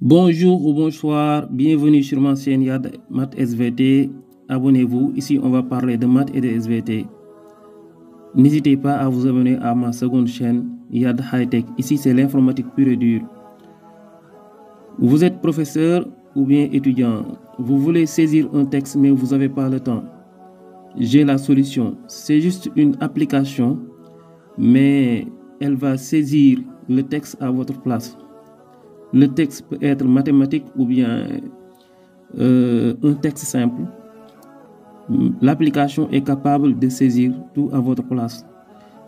Bonjour ou bonsoir, bienvenue sur ma chaîne Yad Math SVT. Abonnez-vous, ici on va parler de maths et de SVT. N'hésitez pas à vous abonner à ma seconde chaîne Yad Hightech. Ici c'est l'informatique pure et dure. Vous êtes professeur ou bien étudiant, vous voulez saisir un texte mais vous n'avez pas le temps. J'ai la solution, c'est juste une application mais elle va saisir le texte à votre place. Le texte peut être mathématique ou bien un texte simple. L'application est capable de saisir tout à votre place.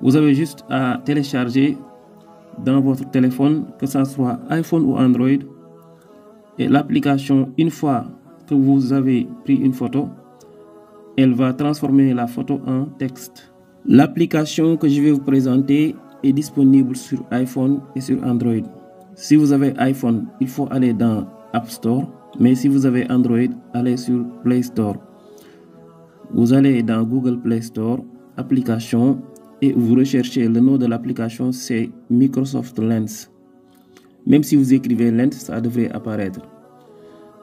Vous avez juste à télécharger dans votre téléphone, que ce soit iPhone ou Android. Et l'application, une fois que vous avez pris une photo, elle va transformer la photo en texte. L'application que je vais vous présenter est disponible sur iPhone et sur Android. Si vous avez iPhone, il faut aller dans App Store, mais si vous avez Android, allez sur Play Store. Vous allez dans Google Play Store, application, et vous recherchez le nom de l'application, c'est Microsoft Lens. Même si vous écrivez Lens, ça devrait apparaître.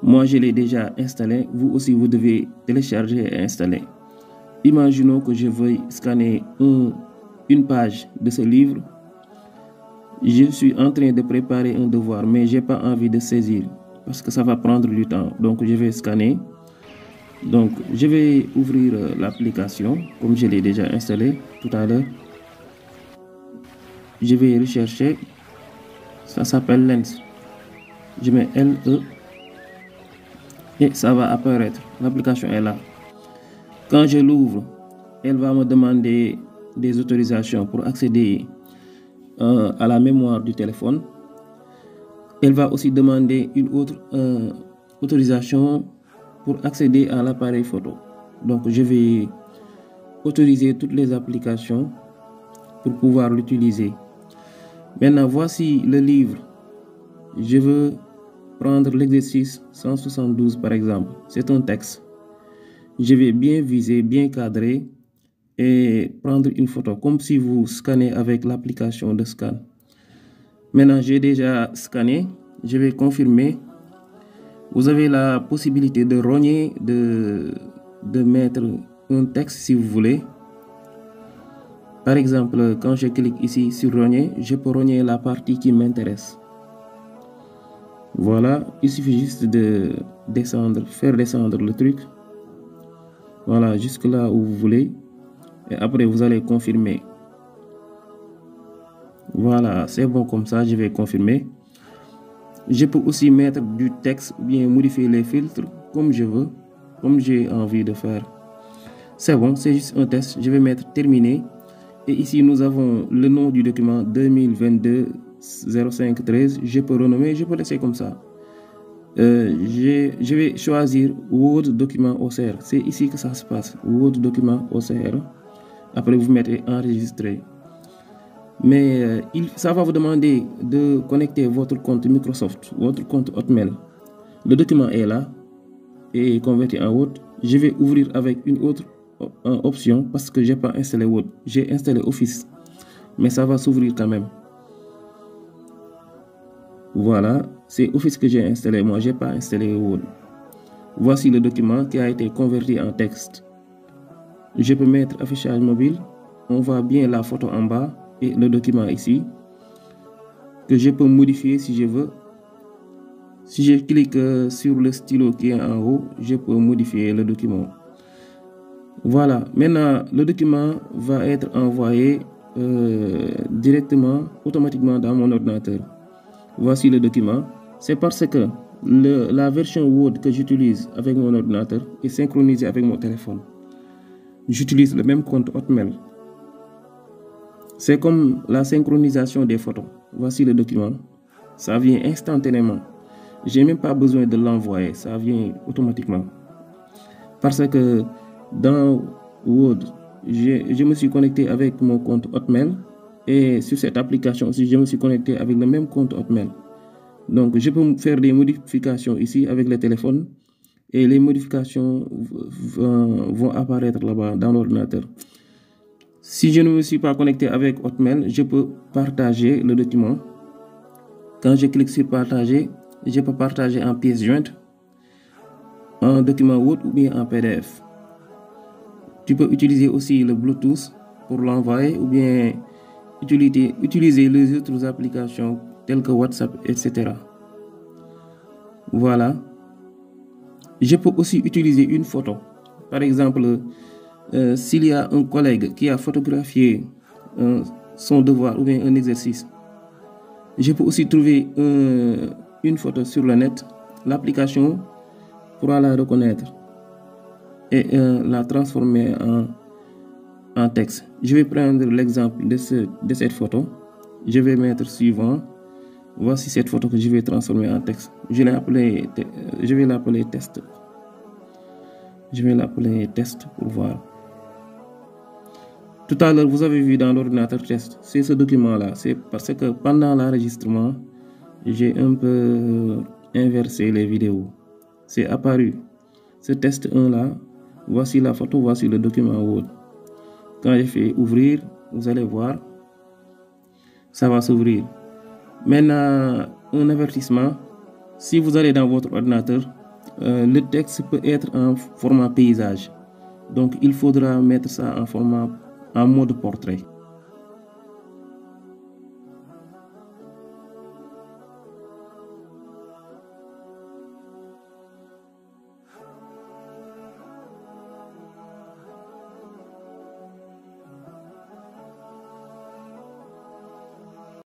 Moi, je l'ai déjà installé. Vous aussi, vous devez télécharger et installer. Imaginons que je veuille scanner une page de ce livre. Je suis en train de préparer un devoir, mais je n'ai pas envie de saisir parce que ça va prendre du temps. Donc, je vais scanner. Donc, je vais ouvrir l'application comme je l'ai déjà installé tout à l'heure. Je vais rechercher. Ça s'appelle Lens. Je mets LE et ça va apparaître. L'application est là. Quand je l'ouvre, elle va me demander des autorisations pour accéder à la mémoire du téléphone. Elle va aussi demander une autre autorisation pour accéder à l'appareil photo. Donc je vais autoriser toutes les applications pour pouvoir l'utiliser. Maintenant, voici le livre. Je veux prendre l'exercice 172 par exemple. C'est un texte. Je vais bien viser, bien cadrer et prendre une photo comme si vous scannez avec l'application de scan. Maintenant, j'ai déjà scanné. Je vais confirmer. Vous avez la possibilité de rogner, de mettre un texte si vous voulez. Par exemple, quand je clique ici sur rogner, je peux rogner la partie qui m'intéresse. Voilà, il suffit juste de descendre, faire descendre le truc. Voilà, jusque là où vous voulez. Et après, vous allez confirmer. Voilà, c'est bon comme ça, je vais confirmer. Je peux aussi mettre du texte ou bien modifier les filtres comme je veux, comme j'ai envie de faire. C'est bon, c'est juste un test. Je vais mettre terminé. Et ici, nous avons le nom du document 2022-05-13. Je peux renommer, je peux laisser comme ça. Je vais choisir Word document OCR. C'est ici que ça se passe. Word document OCR. Après, vous mettez enregistrer. Mais ça va vous demander de connecter votre compte Microsoft, votre compte Hotmail. Le document est là et converti en Word. Je vais ouvrir avec une autre option parce que je n'ai pas installé Word. J'ai installé Office, mais ça va s'ouvrir quand même. Voilà, c'est Office que j'ai installé. Moi, je n'ai pas installé Word. Voici le document qui a été converti en texte. Je peux mettre affichage mobile. On voit bien la photo en bas et le document ici que je peux modifier si je veux. Si je clique sur le stylo qui est en haut, je peux modifier le document. Voilà, maintenant le document va être envoyé directement, automatiquement dans mon ordinateur. Voici le document. C'est parce que la version Word que j'utilise avec mon ordinateur est synchronisée avec mon téléphone. J'utilise le même compte Hotmail. C'est comme la synchronisation des photos. Voici le document. Ça vient instantanément. Je n'ai même pas besoin de l'envoyer. Ça vient automatiquement. Parce que dans Word, je me suis connecté avec mon compte Hotmail. Et sur cette application aussi, je me suis connecté avec le même compte Hotmail. Donc, je peux faire des modifications ici avec le téléphone. Et les modifications vont apparaître là-bas dans l'ordinateur. Si je ne me suis pas connecté avec Hotmail, je peux partager le document. Quand je clique sur partager, Je peux partager en pièce jointe, en document Word ou bien en PDF. Tu peux utiliser aussi le Bluetooth pour l'envoyer ou bien utiliser les autres applications telles que WhatsApp, etc. Voilà. Je peux aussi utiliser une photo. Par exemple, s'il y a un collègue qui a photographié son devoir ou bien un exercice, je peux aussi trouver une photo sur le net. L'application pourra la reconnaître et la transformer en texte. Je vais prendre l'exemple de cette photo. Je vais mettre suivant. Voici cette photo que je vais transformer en texte. Je vais l'appeler test. Je vais l'appeler test pour voir. Tout à l'heure, vous avez vu dans l'ordinateur test, c'est ce document-là. C'est parce que pendant l'enregistrement, j'ai un peu inversé les vidéos. C'est apparu. Ce test 1-là, voici la photo, voici le document Word. Quand je fais ouvrir, vous allez voir, ça va s'ouvrir. Maintenant, un avertissement. Si vous allez dans votre ordinateur, le texte peut être en format paysage. Donc, il faudra mettre ça en mode portrait.